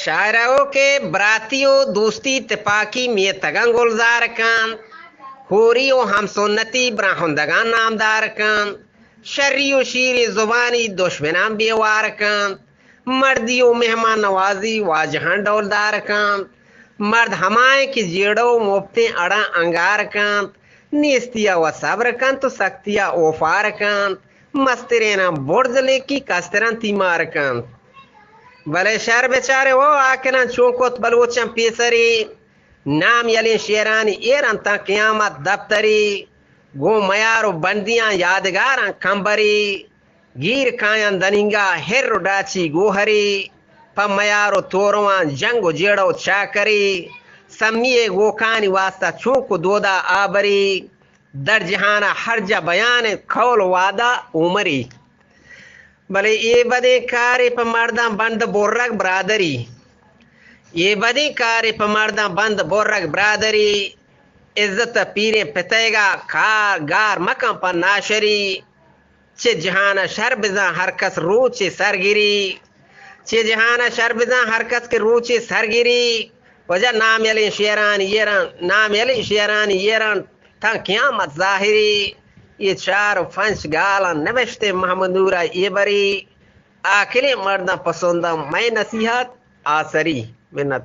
شاعروں کے براتیوں دوستی تپاکی میں تگن گلزار کان ہوریو ہم سنتی براہندگان نامدار کان شریو شیر زبانی دشمنان بیوار کان مردیو مہمان نوازی واجہاں ڈولدار کان مرد ہمائیں کہ جیڑو مفتے اڑا انگار کان نیستیا و صبر کان تو سختیا اوفار کان مسترینا برزلے کی کستران تیمار کان بلے شہر بیچارے وہ آکنا چونکوت بلوچن پیسری نام یلی شیرانی ایران تا قیامت دفتری گو میارو بندیاں یادگاراں کمبری گیر کایاں دننگا ہر ڈاچی گوہری پا میارو توروان جنگو جیڑو چاکری سمیے گوکانی واسطہ چونکو دودا آبری در جہانا ہر جا بیان کھول وعدہ عمری بلے یہ بدے کاری پا مردان بند بورک برادری یہ بدے کاری پا مردان بند بورک برادری عزت پیرے پتے گا کار گار مکان پا ناشری چے جہانا شربزاں ہر کس روچے سرگیری چے جہانا شربزاں ہر کس کے روچے سرگیری وجہ نام یلی شیرانی یران تا قیامت ظاہری یہ چار فنش گالا نوشتے محمد نورہ یہ بری آکلی مردہ پسندہ میں نصیحت آسری منت